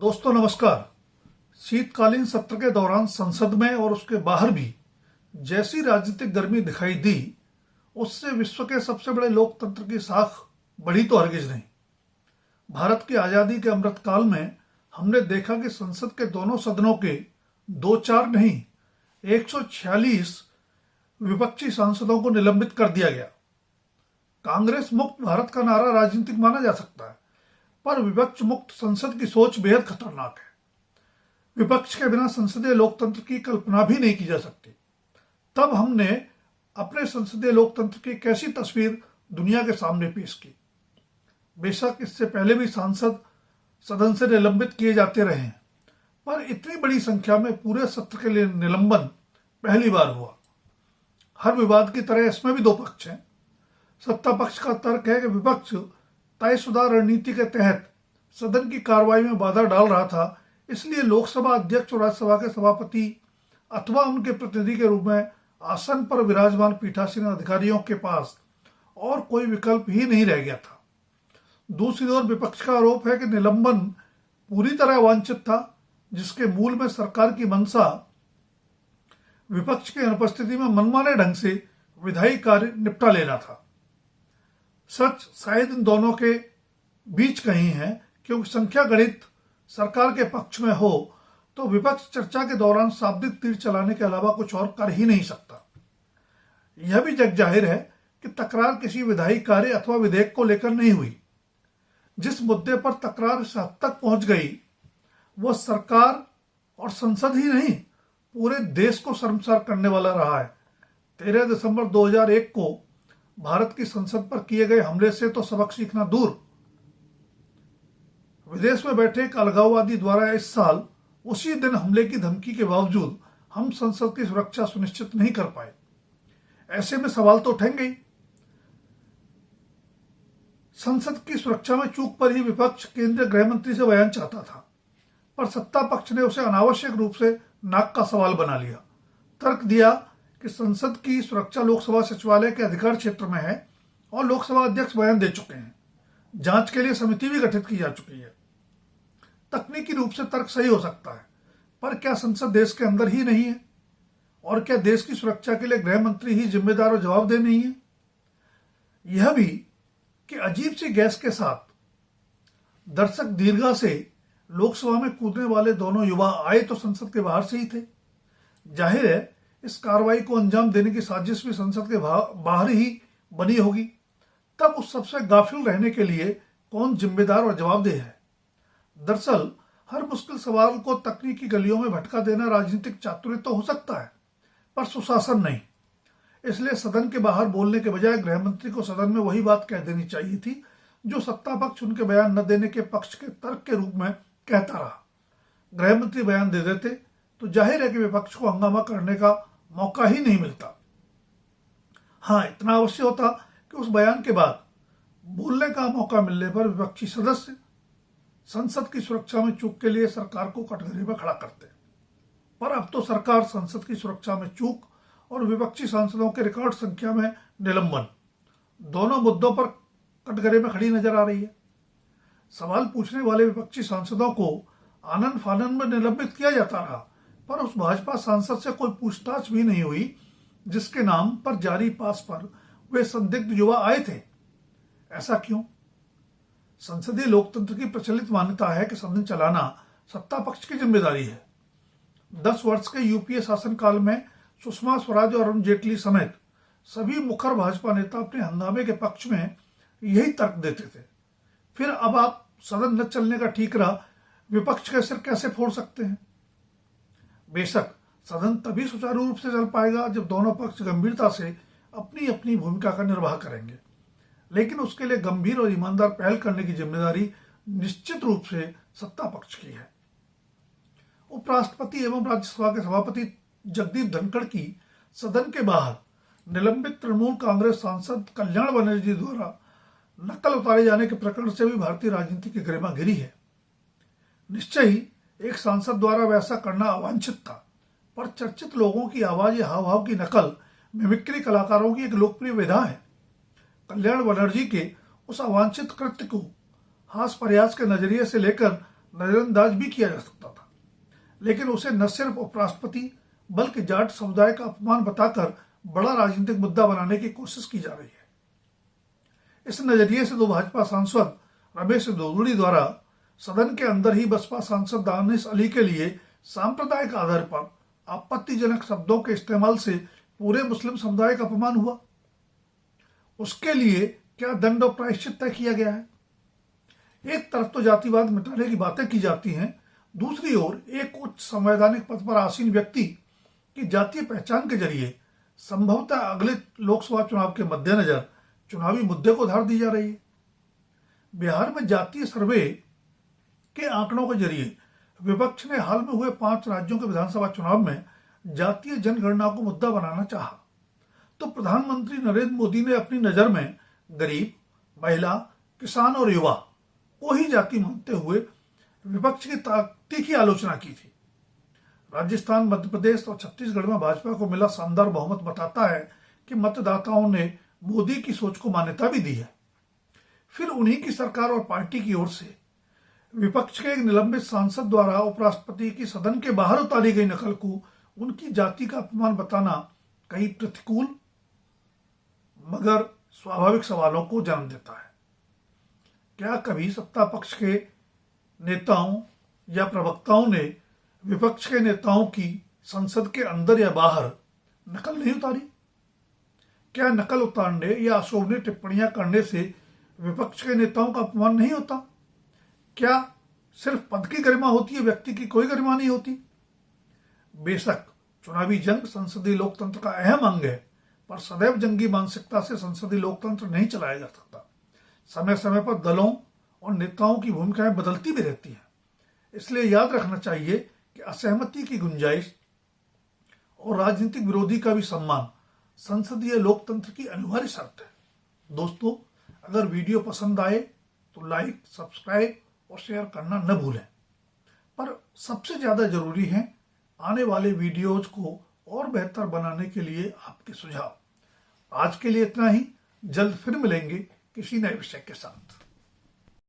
दोस्तों नमस्कार। शीतकालीन सत्र के दौरान संसद में और उसके बाहर भी जैसी राजनीतिक गर्मी दिखाई दी, उससे विश्व के सबसे बड़े लोकतंत्र की साख बढ़ी तो हरगिज नहीं। भारत की आजादी के अमृतकाल में हमने देखा कि संसद के दोनों सदनों के 2-4 नहीं 146 विपक्षी सांसदों को निलंबित कर दिया गया। कांग्रेस मुक्त भारत का नारा राजनीतिक माना जा सकता है, पर विपक्ष मुक्त संसद की सोच बेहद खतरनाक है। विपक्ष के बिना संसदीय लोकतंत्र की कल्पना भी नहीं की जा सकती। तब हमने अपने संसदीय लोकतंत्र की कैसी तस्वीर दुनिया के सामने पेश की। बेशक इससे पहले भी सांसद सदन से निलंबित किए जाते रहे हैं, पर इतनी बड़ी संख्या में पूरे सत्र के लिए निलंबन पहली बार हुआ। हर विवाद की तरह इसमें भी दो पक्ष हैं। सत्ता पक्ष का तर्क है कि विपक्ष तयशुदा रणनीति के तहत सदन की कार्रवाई में बाधा डाल रहा था, इसलिए लोकसभा अध्यक्ष और राज्यसभा के सभापति अथवा उनके प्रतिनिधि के रूप में आसन पर विराजमान पीठासीन अधिकारियों के पास और कोई विकल्प ही नहीं रह गया था। दूसरी ओर विपक्ष का आरोप है कि निलंबन पूरी तरह अवांछित था, जिसके मूल में सरकार की मंशा विपक्ष की अनुपस्थिति में मनमाने ढंग से विधायी कार्य निपटा लेना था। सच शायद इन दोनों के बीच कहीं है, क्योंकि संख्या गणित सरकार के पक्ष में हो तो विपक्ष चर्चा के दौरान शाब्दिक तीर चलाने के अलावा कुछ और कर ही नहीं सकता। यह भी जग जाहिर है कि तकरार किसी विधायी कार्य अथवा विधेयक को लेकर नहीं हुई। जिस मुद्दे पर तकरार इस हद तक पहुंच गई, वह सरकार और संसद ही नहीं, पूरे देश को शर्मसार करने वाला रहा है। 13 दिसंबर 2001 को भारत की संसद पर किए गए हमले से तो सबक सीखना दूर, विदेश में बैठे एक अलगाववादी द्वारा इस साल उसी दिन हमले की धमकी के बावजूद हम संसद की सुरक्षा सुनिश्चित नहीं कर पाए। ऐसे में सवाल तो उठेंगे ही। संसद की सुरक्षा में चूक पर ही विपक्ष केंद्रीय गृह मंत्री से बयान चाहता था, पर सत्ता पक्ष ने उसे अनावश्यक रूप से नाक का सवाल बना लिया। तर्क दिया कि संसद की सुरक्षा लोकसभा सचिवालय के अधिकार क्षेत्र में है और लोकसभा अध्यक्ष बयान दे चुके हैं। जांच के लिए समिति भी गठित की जा चुकी है। तकनीकी रूप से तर्क सही हो सकता है, पर क्या संसद देश के अंदर ही नहीं है? और क्या देश की सुरक्षा के लिए गृह मंत्री ही जिम्मेदार और जवाबदेह नहीं है? यह भी कि अजीब सी गैस के साथ दर्शक दीर्घा से लोकसभा में कूदने वाले दोनों युवा आए तो संसद के बाहर से ही थे। जाहिर है इस कार्रवाई को अंजाम देने की साजिश भी संसद के बाहर ही बनी होगी। तब उस सबसे गाफिल रहने के लिए कौन जिम्मेदार और जवाबदेह है? दरअसल हर मुश्किल सवाल को तकनीकी गलियों में भटका देना राजनीतिक चातुर्य तो हो सकता है, पर सुशासन नहीं। इसलिए सदन के बाहर बोलने के बजाय गृह मंत्री को सदन में वही बात कह देनी चाहिए थी जो सत्ता पक्ष उनके बयान न देने के पक्ष के तर्क के रूप में कहता रहा। गृह मंत्री बयान दे देते तो जाहिर है कि विपक्ष को हंगामा करने का मौका ही नहीं मिलता। हाँ, इतना अवश्य होता कि उस बयान के बाद बोलने का मौका मिलने पर विपक्षी सदस्य संसद की सुरक्षा में चूक के लिए सरकार को कटघरे में खड़ा करते। पर अब तो सरकार संसद की सुरक्षा में चूक और विपक्षी सांसदों के रिकॉर्ड संख्या में निलंबन, दोनों मुद्दों पर कटघरे में खड़ी नजर आ रही है। सवाल पूछने वाले विपक्षी सांसदों को आनन फानन में निलंबित किया जाता रहा, पर उस भाजपा सांसद से कोई पूछताछ भी नहीं हुई जिसके नाम पर जारी पास पर वे संदिग्ध युवा आए थे। ऐसा क्यों? संसदीय लोकतंत्र की प्रचलित मान्यता है कि सदन चलाना सत्ता पक्ष की जिम्मेदारी है। 10 वर्ष के यूपीए शासनकाल में सुषमा स्वराज और अरुण जेटली समेत सभी मुखर भाजपा नेता अपने हंगामे के पक्ष में यही तर्क देते थे। फिर अब आप सदन न चलने का ठीक रहा, विपक्ष के सिर कैसे फोड़ सकते हैं? बेशक सदन तभी सुचारू रूप से चल पाएगा जब दोनों पक्ष गंभीरता से अपनी अपनी भूमिका का निर्वाह करेंगे, लेकिन उसके लिए गंभीर और ईमानदार पहल करने की जिम्मेदारी निश्चित रूप से सत्ता पक्ष की है। उपराष्ट्रपति एवं राज्यसभा के सभापति जगदीप धनखड़ की सदन के बाहर निलंबित तृणमूल कांग्रेस सांसद कल्याण बनर्जी द्वारा नकल उतारे जाने के प्रकरण से भी भारतीय राजनीति की गरिमा गिरी है। निश्चय ही एक सांसद द्वारा वैसा करना अवांछित था, पर चर्चित लोगों की आवाज या हाव भाव की नकल मिमिक्री कलाकारों की एक लोकप्रिय विधा है। कल्याण बनर्जी के उस अवांछित कृत्य को हास प्रयास के नजरिए से लेकर नजरअंदाज भी किया जा सकता था, लेकिन उसे न सिर्फ उपराष्ट्रपति बल्कि जाट समुदाय का अपमान बताकर बड़ा राजनीतिक मुद्दा बनाने की कोशिश की जा रही है। इस नजरिए से तो भाजपा सांसद रमेश दोगड़ी द्वारा सदन के अंदर ही बसपा सांसद दानिश अली के लिए सांप्रदायिक आधार पर आपत्तिजनक शब्दों के इस्तेमाल से पूरे मुस्लिम समुदाय का अपमान हुआ। उसके लिए क्या दंड और प्रायश्चित तय किया गया है? एक तरफ तो जातिवाद मिटाने की बातें की जाती हैं, दूसरी ओर एक उच्च संवैधानिक पद पर आसीन व्यक्ति की जातीय पहचान के जरिए संभवतः अगले लोकसभा चुनाव के मद्देनजर चुनावी मुद्दे को धार दी जा रही है। बिहार में जातीय सर्वे के आंकड़ों के जरिए विपक्ष ने हाल में हुए 5 राज्यों के विधानसभा चुनाव में जातीय जनगणना को मुद्दा बनाना चाहा, तो प्रधानमंत्री नरेंद्र मोदी ने अपनी नजर में गरीब, महिला, किसान और युवा को ही जाति मानते हुए विपक्ष की तीखी आलोचना की थी। राजस्थान, मध्य प्रदेश और छत्तीसगढ़ में भाजपा को मिला शानदार बहुमत बताता है कि मतदाताओं ने मोदी की सोच को मान्यता भी दी है। फिर उन्हीं की सरकार और पार्टी की ओर से विपक्ष के एक निलंबित सांसद द्वारा उपराष्ट्रपति की सदन के बाहर उतारी गई नकल को उनकी जाति का अपमान बताना कई प्रतिकूल मगर स्वाभाविक सवालों को जन्म देता है। क्या कभी सत्ता पक्ष के नेताओं या प्रवक्ताओं ने विपक्ष के नेताओं की संसद के अंदर या बाहर नकल नहीं उतारी? क्या नकल उतारने या अशोभनीय टिप्पणियां करने से विपक्ष के नेताओं का अपमान नहीं होता? क्या सिर्फ पद की गरिमा होती है, व्यक्ति की कोई गरिमा नहीं होती? बेशक चुनावी जंग संसदीय लोकतंत्र का अहम अंग है, पर सदैव जंगी मानसिकता से संसदीय लोकतंत्र नहीं चलाया जा सकता। समय समय पर दलों और नेताओं की भूमिकाएं बदलती भी रहती हैं, इसलिए याद रखना चाहिए कि असहमति की गुंजाइश और राजनीतिक विरोधी का भी सम्मान संसदीय लोकतंत्र की अनिवार्य शर्त है। दोस्तों, अगर वीडियो पसंद आए तो लाइक, सब्सक्राइब और शेयर करना न भूलें। पर सबसे ज्यादा जरूरी है आने वाले वीडियोज को और बेहतर बनाने के लिए आपके सुझाव। आज के लिए इतना ही, जल्द फिर मिलेंगे किसी नए विषय के साथ।